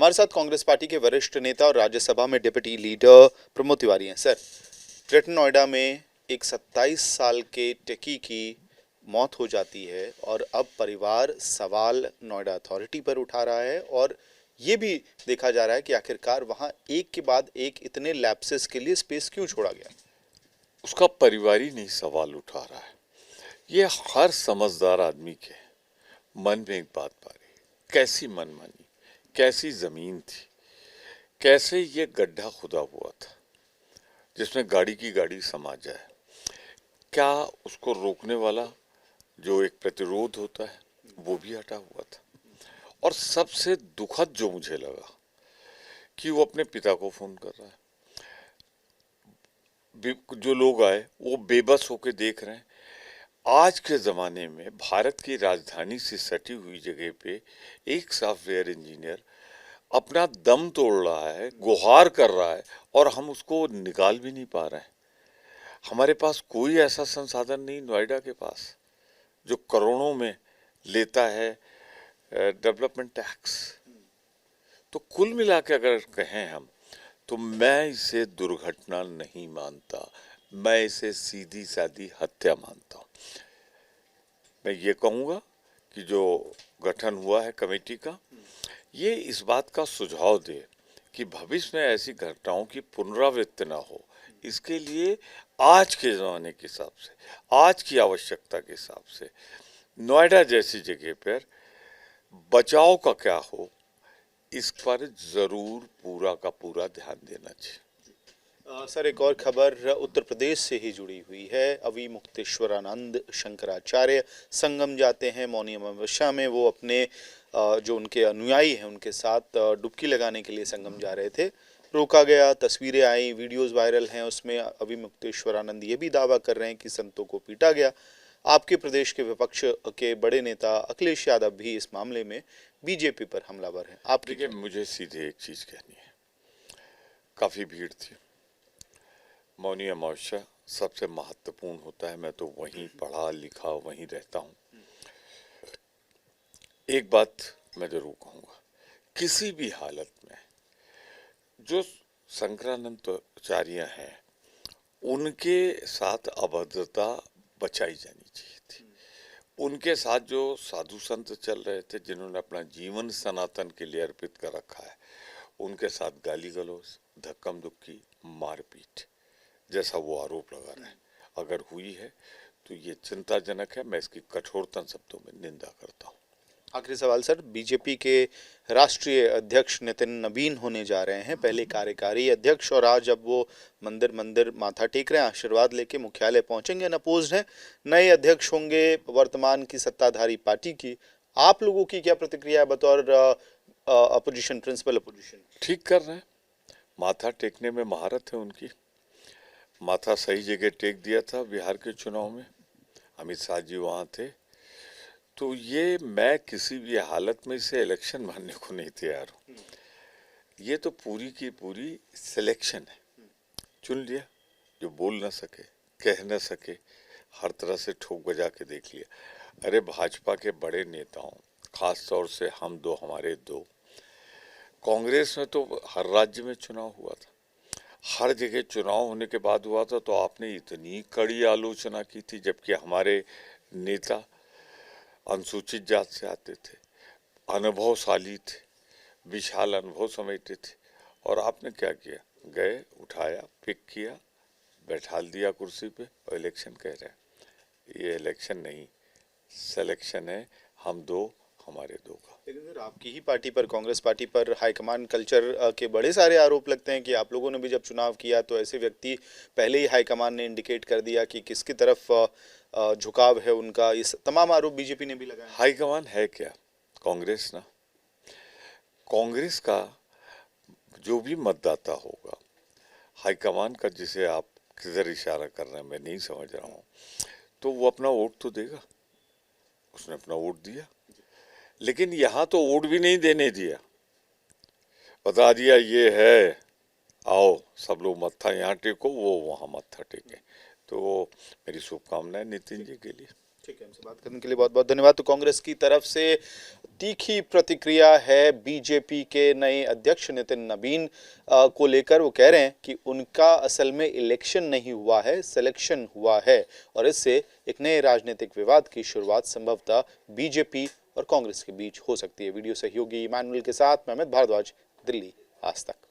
हमारे साथ कांग्रेस पार्टी के वरिष्ठ नेता और राज्यसभा में डिप्टी लीडर प्रमोद तिवारी हैं। सर, ग्रेटर नोएडा में एक 27 साल के टेकी की मौत हो जाती है और अब परिवार सवाल नोएडा अथॉरिटी पर उठा रहा है और ये भी देखा जा रहा है कि आखिरकार वहां एक के बाद एक इतने लैप्सेस के लिए स्पेस क्यों छोड़ा गया। उसका परिवार ही नहीं सवाल उठा रहा है। ये हर समझदार आदमी के मन में एक बात पा रही, कैसी मनमानी, कैसी जमीन थी, कैसे ये गड्ढा खुदा हुआ था जिसमें गाड़ी की गाड़ी समा जाए। क्या उसको रोकने वाला जो एक प्रतिरोध होता है वो भी हटा हुआ था। और सबसे दुखद जो मुझे लगा कि वो अपने पिता को फोन कर रहा है। जो लोग आए वो बेबस होकर देख रहे हैं। आज के ज़माने में भारत की राजधानी से सटी हुई जगह पे एक सॉफ्टवेयर इंजीनियर अपना दम तोड़ रहा है, गुहार कर रहा है और हम उसको निकाल भी नहीं पा रहे हैं। हमारे पास कोई ऐसा संसाधन नहीं नोएडा के पास जो करोड़ों में लेता है डेवलपमेंट टैक्स। तो कुल मिला के अगर कहें हम तो मैं इसे दुर्घटना नहीं मानता, मैं इसे सीधी सादी हत्या मानता हूँ। मैं ये कहूँगा कि जो गठन हुआ है कमेटी का, ये इस बात का सुझाव दे कि भविष्य में ऐसी घटनाओं की पुनरावृत्ति ना हो। इसके लिए आज के ज़माने के हिसाब से, आज की आवश्यकता के हिसाब से नोएडा जैसी जगह पर बचाव का क्या हो, इस पर जरूर पूरा का पूरा ध्यान देना चाहिए। सर, एक और खबर उत्तर प्रदेश से ही जुड़ी हुई है। अभी मुक्तेश्वरानंद शंकराचार्य संगम जाते हैं। मौनी अमावस्या में वो अपने जो उनके अनुयायी हैं उनके साथ डुबकी लगाने के लिए संगम जा रहे थे, रोका गया। तस्वीरें आई, वीडियोस वायरल हैं। उसमें अभी मुक्तेश्वरानंद ये भी दावा कर रहे हैं कि संतों को पीटा गया। आपके प्रदेश के विपक्ष के बड़े नेता अखिलेश यादव भी इस मामले में बीजेपी पर हमलावर हैं। आप देखिए, मुझे सीधे एक चीज कहनी है, काफी भीड़ थी। मौनी अमावस्या सबसे महत्वपूर्ण होता है। मैं तो वहीं पढ़ा लिखा वहीं रहता हूँ। एक बात मैं जरूर कहूँगा, किसी भी हालत में जो शंकरानंदाचार्य हैं उनके साथ अभद्रता बचाई जानी चाहिए थी। उनके साथ जो साधु संत चल रहे थे जिन्होंने अपना जीवन सनातन के लिए अर्पित कर रखा है, उनके साथ गाली गलौज, धक्कम धुक्की, मारपीट जैसा वो आरोप लगा रहे हैं, अगर हुई है तो ये चिंताजनक है। मैं इसकी कठोरतम शब्दों में निंदा करता हूँ। आखिरी सवाल सर, बीजेपी के राष्ट्रीय अध्यक्ष नितिन नवीन होने जा रहे हैं, पहले कार्यकारी अध्यक्ष, और आज अब वो मंदिर मंदिर माथा टेक रहे हैं, आशीर्वाद लेके मुख्यालय पहुंचेंगे। अनअपोज्ड हैं, नए अध्यक्ष होंगे वर्तमान की सत्ताधारी पार्टी की। आप लोगों की क्या प्रतिक्रिया है बतौर अपोजिशन, प्रिंसिपल अपोजिशन? ठीक कर रहे हैं, माथा टेकने में महारत है उनकी। माथा सही जगह टेक दिया था बिहार के चुनाव में, अमित शाह जी वहाँ थे। तो ये मैं किसी भी हालत में इसे इलेक्शन मानने को नहीं तैयार हूँ। ये तो पूरी की पूरी सिलेक्शन है। चुन लिया, जो बोल ना सके, कह ना सके, हर तरह से ठोक बजा के देख लिया। अरे भाजपा के बड़े नेताओं, खास तौर से हम दो, हमारे दो, कांग्रेस में तो हर राज्य में चुनाव हुआ था, हर जगह चुनाव होने के बाद हुआ था, तो आपने इतनी कड़ी आलोचना की थी, जबकि हमारे नेता अनुसूचित जात से आते थे, अनुभवशाली थे, विशाल अनुभव समेटे थे, और आपने क्या किया? गए, उठाया, पिक किया, बैठाल दिया कुर्सी पे और इलेक्शन कह रहे हैं। ये इलेक्शन नहीं, सिलेक्शन है, हम दो, हमारे दो का। लेकिन फिर आपकी ही पार्टी पर, कांग्रेस पार्टी पर हाईकमान कल्चर के बड़े सारे आरोप लगते हैं कि आप लोगों ने भी जब चुनाव किया तो ऐसे व्यक्ति पहले ही हाईकमान ने इंडिकेट कर दिया कि किसकी तरफ झुकाव है उनका। इस तमाम आरोप बीजेपी ने भी लगाए। हाईकमान है क्या? कांग्रेस ना। कांग्रेस का जो भी मतदाता होगा, हाईकमान का जिसे आप किधर इशारा कर रहे हैं मैं नहीं समझ रहा हूँ, तो वो अपना वोट तो देगा। उसने अपना वोट दिया, लेकिन यहाँ तो वोट भी नहीं देने दिया, बता दिया ये है, आओ सब लोग मत्था यहाँ टेको, वो वहाँ मत्था टेके। तो मेरी शुभकामनाएं नितिन जी के लिए। ठीक है, हमसे बात करने के लिए बहुत बहुत धन्यवाद। तो कांग्रेस की तरफ से तीखी प्रतिक्रिया है बीजेपी के नए अध्यक्ष नितिन नबीन को लेकर। वो कह रहे हैं कि उनका असल में इलेक्शन नहीं हुआ है, सिलेक्शन हुआ है और इससे एक नए राजनीतिक विवाद की शुरुआत संभवतः बीजेपी और कांग्रेस के बीच हो सकती है। वीडियो सहयोगी इमानुअल के साथ मैं अमित भारद्वाज, दिल्ली, आज तक।